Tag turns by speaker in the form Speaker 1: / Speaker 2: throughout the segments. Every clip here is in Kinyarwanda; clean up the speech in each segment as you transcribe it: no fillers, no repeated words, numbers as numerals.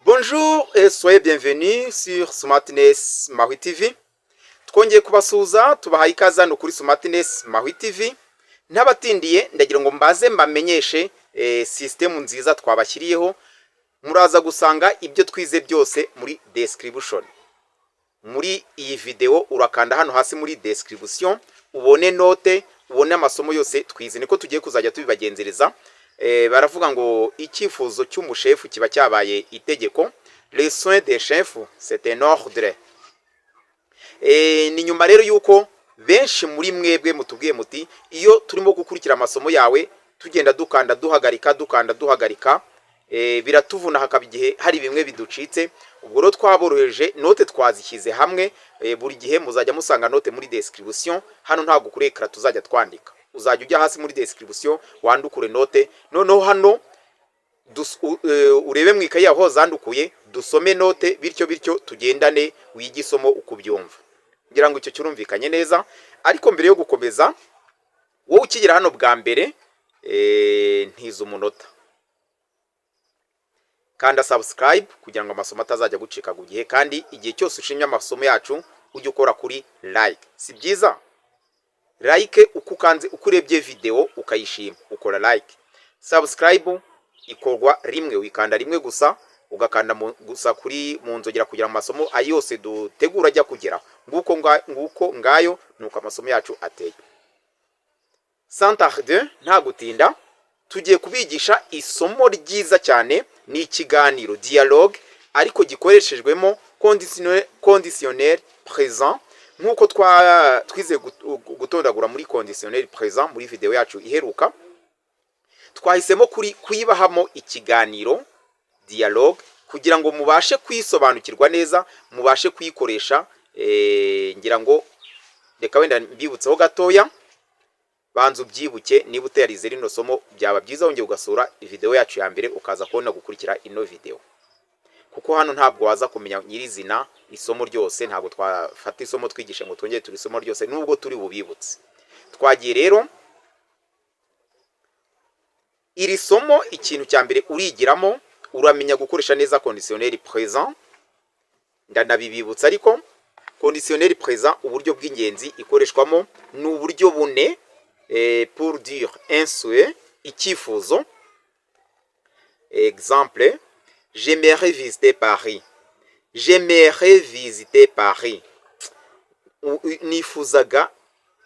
Speaker 1: Bonjour et soyez bienvenus sur Smartness Mahwi TV. Twongeye kubasuhuza tubahaye ikaze hano kuri Smartness Mahwi TV. Ntabatindiye ndagira ngo mbaze mbamenyeshe system nziza twabashyiriyeho. Muraza gusanga ibyo twize byose muri description. Muri iyi video urakanda hano hasi muri description ubone note, ubone amasomo yose twize. Niko tugiye kuzajya tubibagenzereza. Baravuga ngo icyifuzo cy'umushefu kiba cyabaye itegeko. Les soins des chefs c'est un ordre. Ni nyuma rero yuko benshi muri mwebwe mutubwiye muti iyo turimo gukurikira amasomo yawe tugenda dukanda duhagarika biratuvuna hakaba igihe hari bimwe biducitse. Ubwo rero twaboroheje note twazishyize hamwe. Buri gihe muzajya musanga note muri description. Hano ntabwo kuri ekara tuzajya twandika, uzajya ujya hasi muri description wandukure note. Noneho hano urebe mu ikaye yaho zandukuye dusome note, bityo tugendane wigisomo ukubyumva. Ngira ngo icyo cyurumvikanye neza. Ariko mbere yo gukomeza, wowe ukigera hano bwa mbere ntiza umunota, kanda subscribe kugira ngo amasomo atazajya gucika ku gihe, kandi igihe cyose ushimye amasomo yacu ujye ukora kuri like. Si byiza like ukukanze ukurebye video ukayishima ukora like. Subscribe ikorwa rimwe, wikanda rimwe gusa, ugakanda gusa kuri mu nzogera kugira amasomo ayose dutegura ajya kugera. Nguko ngayo nuko amasomo yacu ateye. Santarde nta gutinda, tugiye kubigisha isomo ryiza cyane. Ni ikiganiro dialogue ariko gikoreshejwemo conditionnel présent, nkuko twize gutondagura muri conditionnel présent muri video yacu iheruka. Twahisemo kuyibahamo ikiganiro dialogue kugira ngo mubashe kwisobanukirwa neza, mubashe kuyikoresha. Ngira ngo reka wenda mbibutseho gatoya, banza ubyibuke. Niba utayarize rino somo byaba byiza wongeye ugasura video yacu ya mbere ukaza kubona gukurikira ino video, kuko hano ntabwo waza kumenya nyirizina isomo ryose. Ntabwo twafata isomo twigisha ngo twongere turi isomo ryose nubwo turi bubibutse. Twagiye rero iri somo, ikintu cya mbere urigiramo uramenya gukoresha neza conditionnel présent. Ndanabibibutsa ariko conditionnel présent uburyo bw'ingenzi ikoreshwamo ni uburyo bune. Pour dire un souhait, icyifuzo. Exemple, j'aimerais visiter Paris. J'aimerais visiter Paris. Nifuzaga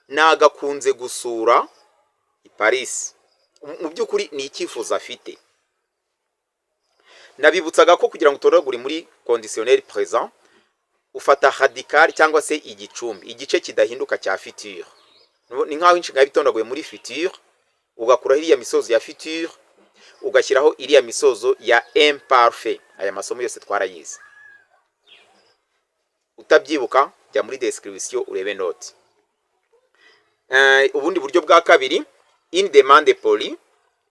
Speaker 1: nagakunze gusura Paris. Mu byukuri ni icyifuzo afite. Nabibutsaga ko kugira ngo utoragure muri conditionnel présent ufata radical cyangwa se igicumbi, igice kidahinduka cya futur. Ni nkaho inshinga bitondaguye muri futur, ugakura iriya misozo ya futur ugashyiraho iriya misozo ya imparfait. Aya masomo yose twarayize. Utabyibuka jya muri description urebe note. Ubundi buryo bwa kabiri, une demande polie,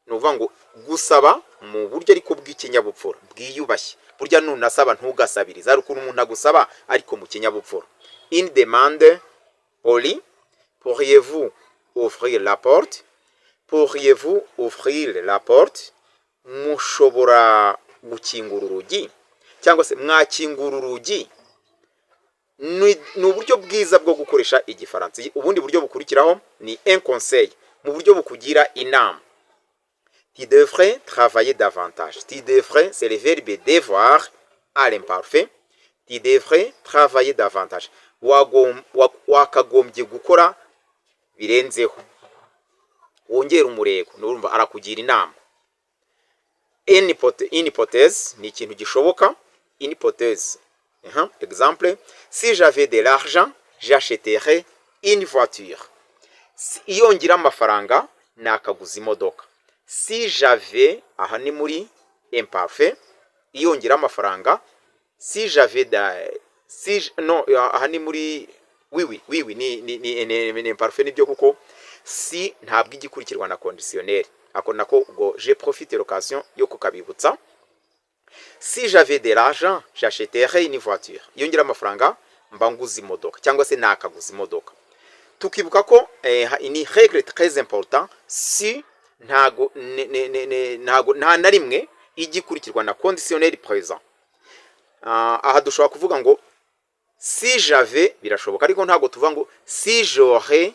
Speaker 1: nuvuga ngo gusaba mu buryo ariko bw'ikinyabupfura bwiyubashye. Burya nunasaba ntugasabiriza, ari ukuntu umuntu agusaba ariko mu kinyabupfura. Une demande polie. Pourriez-vous ouvrir la porte? Pourriez-vous ouvrir la porte? Mushobora gukingura urugi, cyangwa se mwakingura urugi. Ni uburyo bwiza bwo gukoresha igifaransa. Ubundi buryo bukurikiraho ni un conseil, mu buryo bukugira inama. Tu devrais travailler davantage. Tu devrais, c'est le verbe devoir à l'imparfait. Tu devrais travailler davantage. Wakagombye gukora birenzeho, wongera umurego. Nurumva arakugira inama. Une hypothèse ni ikintu gishoboka. Une hypothèse. Exemple, si j'avais de l'argent, j'achèterais une voiture. Iyo ngira amafaranga nakaguza imodoka. Si j'avais, aha ni muri imparfait. Iyo ngira amafaranga, si j'avais non, aha ni muri oui ni imparfait nibyo, kuko si ntabwo igikurikirwa na conditionnel. Ako nako ubwo je profite l'occasion yo kukabibutsa. Si j'avais de l'argent, j'achèterais une voiture. Iyo ngira amafaranga mbanguza imodoka cyangwa se nakaguza imodoka. Tukibuka ko ni règle très important. Si ntago nta na rimwe igikurikirwa na conditionnel présent. aha dushobora kuvuga ngo si j'avais birashoboka, ariko ntabwo tuvuga ngo si j'aurais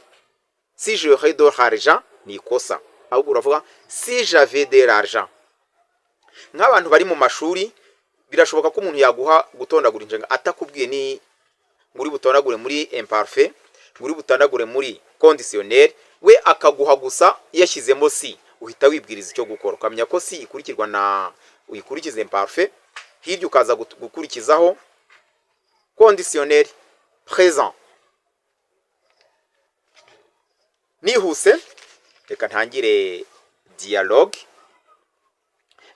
Speaker 1: de l'argent, ni ikosa, ahubwo uravuga si j'avais de l'argent. Nk'abantu bari mu mashuri birashoboka ko umuntu yaguha gutondagura inshinga atakubwiye ni muri butondagure muri imparfait, muri butondagure muri conditionnel, we akaguha gusa yashyizemo si, uhita wibwiriza icyo gukora, ukamenya ko si ikurikirwa na uyikurikiza imparfait, hirya ukaza gukurikizaho conditionnel présent. Nihuse reka ntangire dialogue.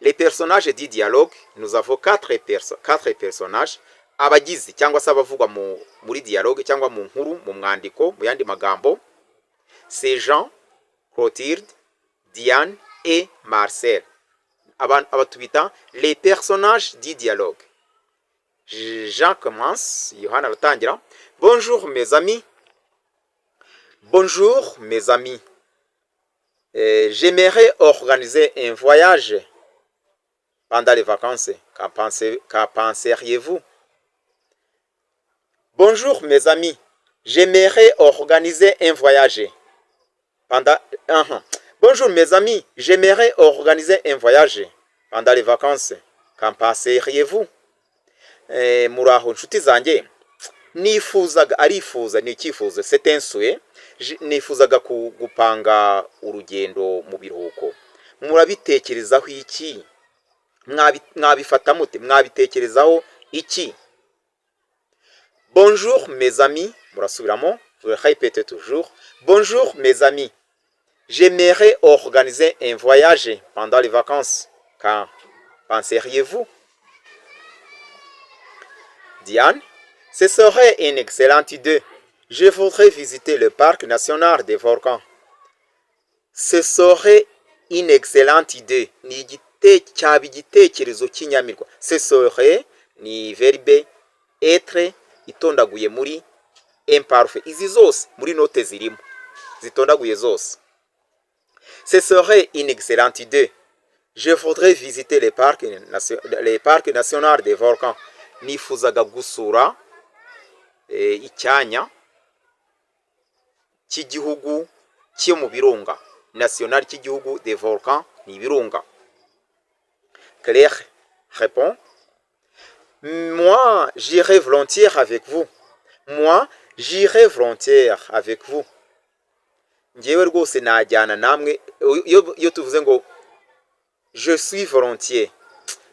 Speaker 1: Les personnages du dialogue, nous avons quatre personnages. Abagizi cyangwa se abavugwa muri dialogue cyangwa mu nkuru, mu mwandiko, mu yandi magambo, c'est Jean, Clotilde, Diane et Marcel. Abatubita les personnages du dialogue. Jean commence, Yohana aratangira. Bonjour mes amis. Bonjour mes amis. J'aimerais organiser un voyage pendant les vacances. Qu'en penseriez-vous? Bonjour mes amis. J'aimerais organiser un voyage pendant... Bonjour mes amis. J'aimerais organiser un voyage pendant les vacances. Qu'en penseriez-vous? Muraho nshuti zanjye, nifuzaga, arifuza ni icyifuzo, c'est un souhait, nifuzaga gupanga urugendo mu biruhuko. Murabitekerezaho iki? Mwabifata mute? Mwabitekerezaho iki? Bonjour mes amis, murasubiramo, je répète toujours. Bonjour mes amis. J'aimerais organiser un voyage pendant les vacances. Qu'en penseriez-vous? Diane, ce serait une excellente idée. Je voudrais visiter le parc national des volcans. Ce serait une excellente idée. Ni cyaba igitekerezo kinyamirwa. Ce serait ni verbe être itondaguye muri imparfait. Izi zose muri note zirimo zitondaguye zose. Ce serait une excellente idée. Je voudrais visiter le parc national des volcans. Nifuzaga gusura icyanya cy'igihugu cyo mu birunga, national cy'igihugu des volcans ni ibirunga. Claire répond. Moi j'irai volontiers avec vous. Moi j'irai volontiers avec vous. Ngewe rwose najyana namwe. Iyo tuvuze ngo je suis volontiers,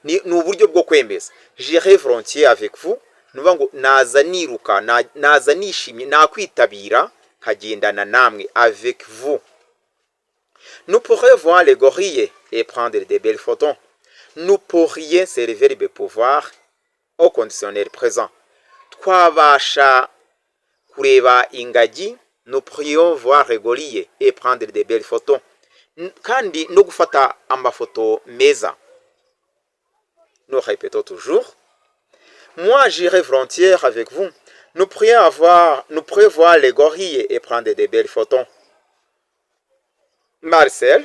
Speaker 1: ni uburyo bwo kwemeza. J'irai volontiers avec vous, nuvuga ngo naza niruka, naza nishimye, nakwitabira kagendana namwe, avec vous. Nous pourrions voir les gorilles et prendre de belles photos. Nous pourrions, c'est le verbe pouvoir au conditionnel présent. Twabasha kureba ingagi, nous pourrions voir les gorilles et prendre de belles photos. Kandi no gufata amafoto meza. Nous répétons toujours. Moi, j'irai volontiers avec vous. Nous pourrions voir les gorilles et prendre de belles photos. Marcel,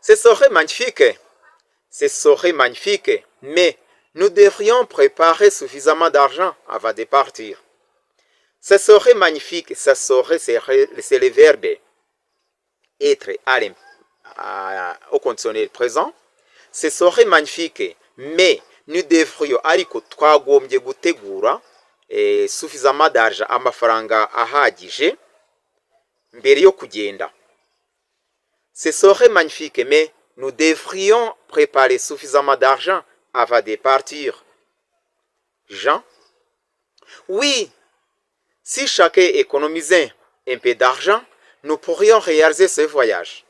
Speaker 1: ce serait magnifique. Ce serait magnifique. Mais nous devrions préparer suffisamment d'argent avant de partir. Ce serait magnifique. Ce serait, c'est le verbe être au conditionnel présent. Ce serait magnifique, mais nous devrions ariko twagombye gutegura suffisamment d'argent, amafaranga ahagije mbere yo kugenda. Ce serait magnifique, mais nous devrions préparer suffisamment d'argent avant de partir. Jean, oui, si chacun économisait un peu d'argent, nous pourrions réaliser ce voyage.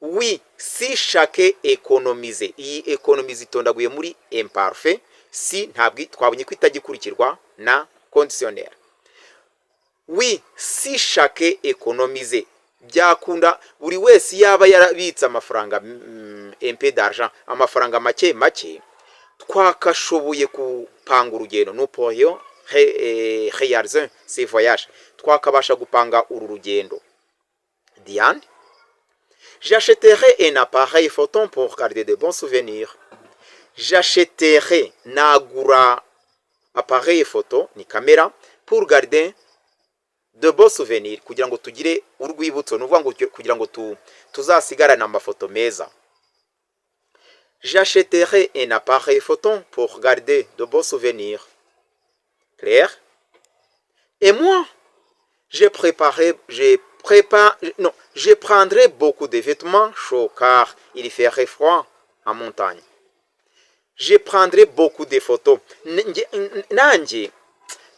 Speaker 1: Oui, si chacun économisait. Iyi économise itondaguye muri imparfait, si ntabwo twabonye ko itagikurikirwa na conditionnel. Oui, si chacun économisait. Byakunda buri wese yaba yarabitse amafaranga un peu d'argent, amafaranga make make, twakashoboye kupanga urugendo. Nous pourrions réaliser ce voyage. Twakabasha gupanga uru rugendo. Diane, j'achèterai un appareil photo pour garder de bons souvenirs. j'achèterai nagura appareil photo ni kamera pour garder de beaux souvenirs kugira ngo tugire urwibutso nuvuga ngo kugira ngo tuzasigarana amafoto meza. J'achèterai un appareil photo pour garder de beaux souvenirs. Clair? Et moi, je prendrai beaucoup de vêtements chauds car il ferait froid en montagne. Je prendrai beaucoup de photos. Nanjye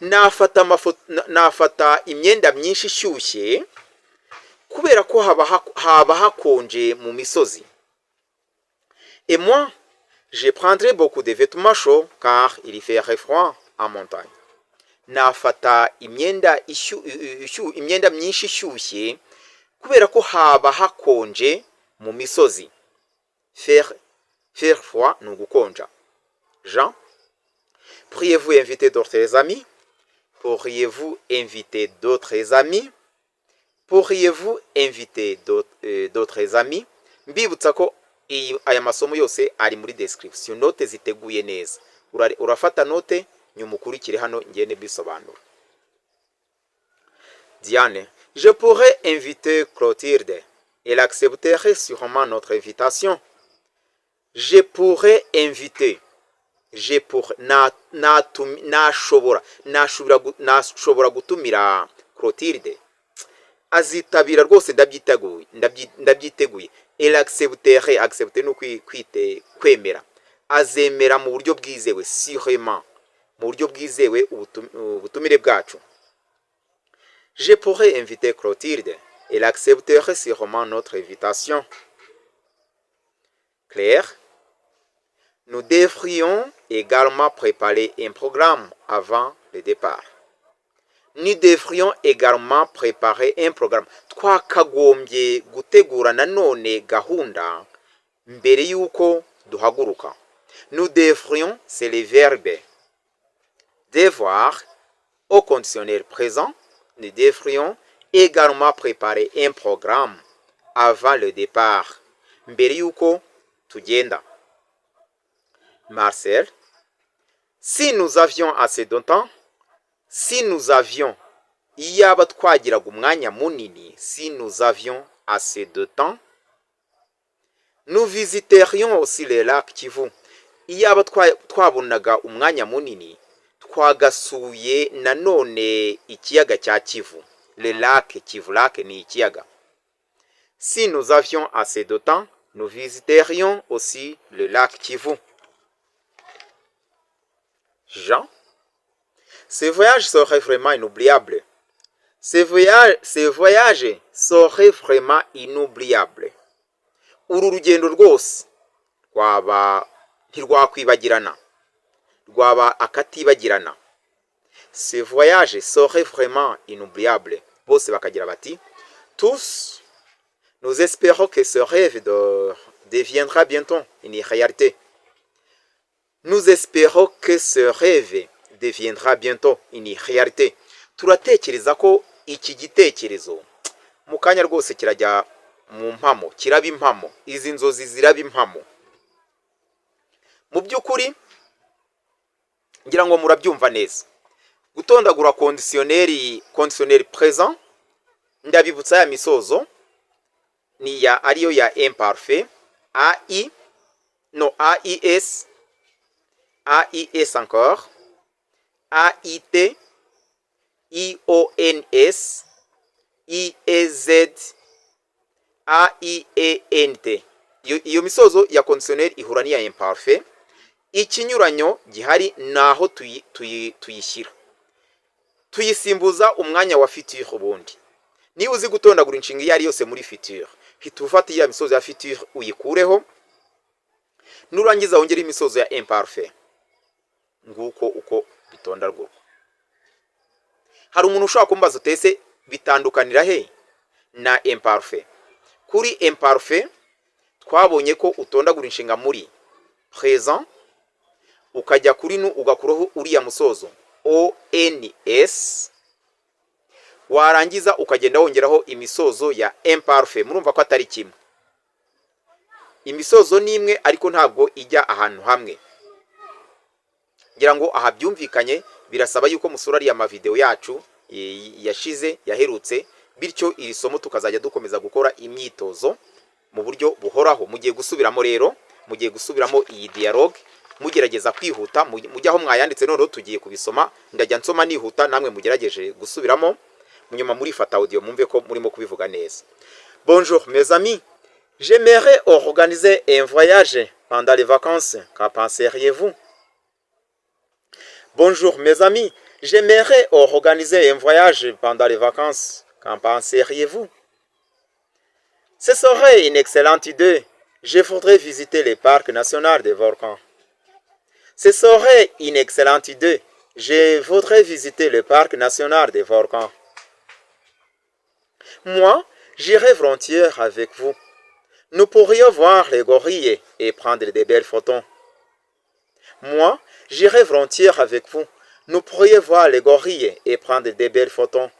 Speaker 1: nafata imyenda myinshi ishyushye kubera ko haba hakonje mu misozi. Et moi, je prendrai beaucoup de vêtements chauds car il ferait froid en montagne. Nafata imyenda myinshi ishyushye kubera ko haba hakonje mu misozi. Faire froid ni ugukonja. Jean, pourriez-vous inviter d'autres amis? Pourriez-vous inviter d'autres amis? Pourriez-vous inviter d'autres amis? Mbibutsa ko aya masomo yose ari muri description, note ziteguye neza. Urafata note nyuma ukurikire hano ngende bisobanura. Diane, je pourrais inviter Clotilde. Elle accepterait sûrement notre invitation. Je pourrais inviter. Nashobora gutumira Clotilde. Azitabira rwose ndabyiteguye. Elle accepterait, accepter no kwemera. Azemera mu buryo bwizewe, sûrement. Mu buryo bwizewe ubutumire bwacu. Je pourrais inviter Clotilde. Elle accepterait sûrement notre invitation. Claire? Nous devrions également préparer un programme avant le départ. Nous devrions également préparer un programme. Twakagombye gutegura nanone gahunda mbere yuko duhaguruka. Nous devrions, c'est le verbe devoir au conditionnel présent. Nous devrions également préparer un programme avant le départ. Mbere yuko tugenda. Marcel, si nous avions assez de temps, si nous avions iyaba twagiraga umwanya munini, si nous avions assez de temps, nous visiterions aussi le lac Kivu. Iyaba twabonaga umwanya munini, twagasuye nanone ikiyaga cya Kivu. Le lac Kivu, lac ni ikiyaga. Si nous avions assez de temps, nous visiterions aussi le lac Kivu. Jean, ce voyage serait vraiment inoubliable. Ce voyage serait vraiment inoubliable. Uru rugendo rwose ntirwakwibagirana, rwaba akatibagirana. Ce voyage serait vraiment inoubliable. Bose bakagira bati, tous, nous espérons que ce rêve deviendra bientôt une réalité. Nous espérons que ce rêve deviendra bientôt une réalité. Turatekereza ko iki gitekerezo mu kanya rwose kirajya mu mpamo, kiraba impamo. Izi nzozi ziraba impamo. Mu by'ukuri ngira ngo murabyumva neza. Gutondagura conditionnel présent, ndabibutsa ya misozo ni ya ariyo ya imparfait, AIS, AIS encore, AIT, IONS, IEZ, AIENT. Iyo misozo ya conditionnel ihura ni ya imparfait. Ikinyuranyo gihari naho tuyishyira. Tuyisimbuza umwanya wa futur ubundi. Niba uzi gutondagura inshinga iyo ari yose muri futur, hita ufata iya misozo ya futur uyikureho, nurangiza wongera imisozo ya imparfait. Nguko uko bitondagurwa. Hari umuntu ushaka kumbaza utese bitandukanira he na imparfait. Kuri imparfait twabonye ko utondagura inshinga muri présent, ukajya kuri nu ugakuraho uriya musozo ONS, warangiza ukagenda wongeraho imisozo ya imparfait. Murumva ko atari kimwe. Imisozo ni imwe ariko ntabwo ijya ahantu hamwe. ngira ngo aha byumvikanye, birasaba yuko musura ariya mavideo yacu yashize yaherutse, bityo iri somo tukazajya dukomeza gukora imyitozo mu buryo buhoraho. Mugiye gusubiramo rero, mugiye gusubiramo iyi dialogue mugerageza kwihuta, mujya aho mwayanditse noneho tugiye kubisoma, ndajya nsoma nihuta namwe mugerageje gusubiramo, munyuma muri fata audio mumve ko murimo kubivuga neza. Bonjour mes amis, j'aimerais organiser un voyage pendant les vacances, qu'en penseriez-vous? Bonjour mes amis, j'aimerais organiser un voyage pendant les vacances, qu'en penseriez-vous? Ce serait une excellente idée, je voudrais visiter les parcs nationaux des volcans. Ce serait une excellente idée, je voudrais visiter le parc national des volcans. Moi, j'irai volontiers avec vous. Nous pourrions voir les gorilles et prendre de belles photos. Moi, j'irai volontiers avec vous. Nous pourrions voir les gorilles et prendre de belles photos.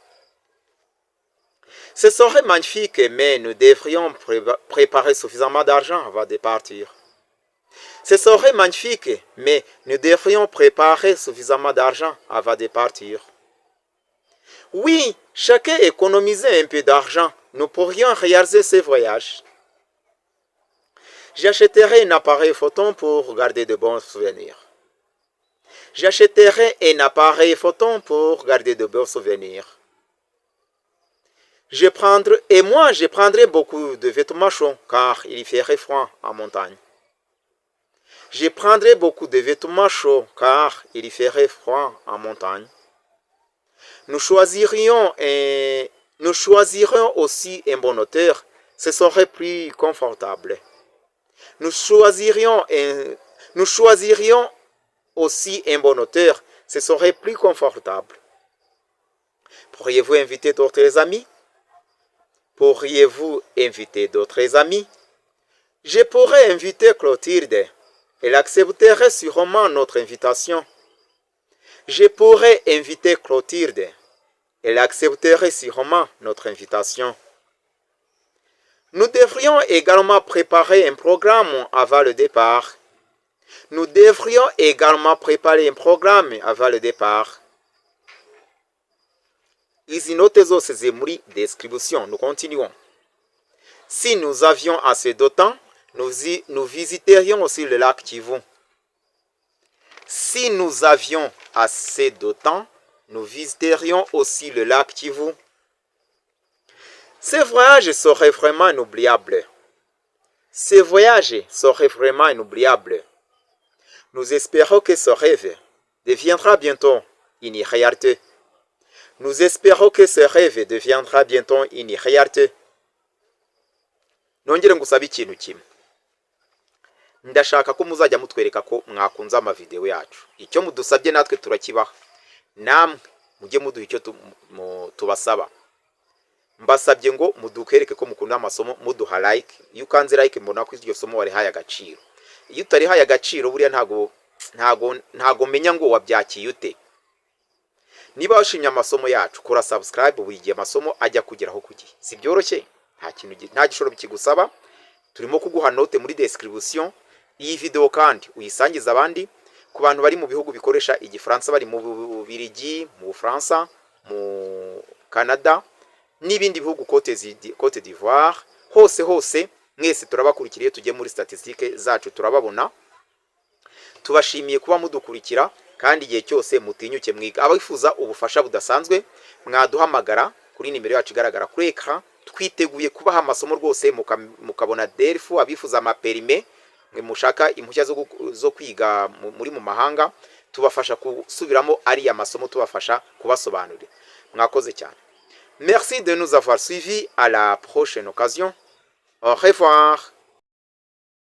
Speaker 1: Ce serait magnifique, mais nous devrions préparer suffisamment d'argent avant de partir. Ce serait magnifique, mais nous devrions préparer suffisamment d'argent avant de partir. Oui, chacun économisait un peu d'argent. Nous pourrions réaliser ce voyage. J'achèterai un appareil photo pour garder de bons souvenirs. J'achèterai un appareil photo pour garder de bons souvenirs. Je prendrai beaucoup de vêtements chauds car il ferait froid en montagne. Je prendrai beaucoup de vêtements chauds car il ferait froid en montagne. Nous choisirions aussi un bon hôtel, ce serait plus confortable. Nous choisirions aussi un bon hôtel, ce serait plus confortable. Pourriez-vous inviter d'autres amis? Pourriez-vous inviter d'autres amis? Je pourrais inviter Clotilde. Elle accepterait sûrement notre invitation. Je pourrais inviter Clotilde. Elle accepterait sûrement notre invitation. Nous devrions également préparer un programme avant le départ. Nous devrions également préparer un programme avant le départ. Izi note zose ziri muri description. Nous continuons. Si nous avions assez de temps, nous visiterions aussi le lac Kivu. Si nous avions assez de temps, nous visiterions aussi le lac Kivu. Ce voyage serait vraiment inoubliable. Ce voyage serait vraiment inoubliable. Nous espérons que ce rêve deviendra bientôt une réalité. Nous espérons que ce rêve deviendra bientôt une réalité. Nongere ngusabe ikintu kimwe. Ndashaka ko muzajya mutwereka ko mwakunze amavideo yacu. Icyo mudusabye natwe turakibaha. Namwe mujye muduha icyo tubasaba. Mbasabye ngo mudukwereke ko mukunda amasomo, muduha like. Iyo ukanze like mbona ko iryo somo warihaye agaciro. Iyo utarihaye agaciro buriya ntago menya ngo wabyakiye ute. Niba washimye amasomo yacu, kora subscribe buri gihe amasomo ajya kugeraho ku gihe. Si byoroshye, nta gishoro bikigusaba. Turimo kuguha note muri description. Iyi video kandi uyisangiza abandi ku bantu bari mu bihugu bikoresha igifaransa, bari mu Bubiligi, mu Bufaransa, mu Canada n'ibindi bihugu Côte d'Ivoire, hose mwese turabakurikiriye. Tujye muri statistique zacu turababona. Tubashimiye kuba mudukurikira kandi igihe cyose mutinyuke mwiga. Abifuza ubufasha budasanzwe mwaduhamagara kuri nimero yacu igaragara kuri ekran. Twiteguye kubaha amasomo rwose mukabona delfu. Abifuza amaperime, mwe mushaka impushya zo kwiga muri mu mahanga, tubafasha kusubiramo ari amasomo, tubafasha kubasobanurira. Mwakoze cyane. Merci de nous avoir suivis. À la prochaine occasion. Au revoir.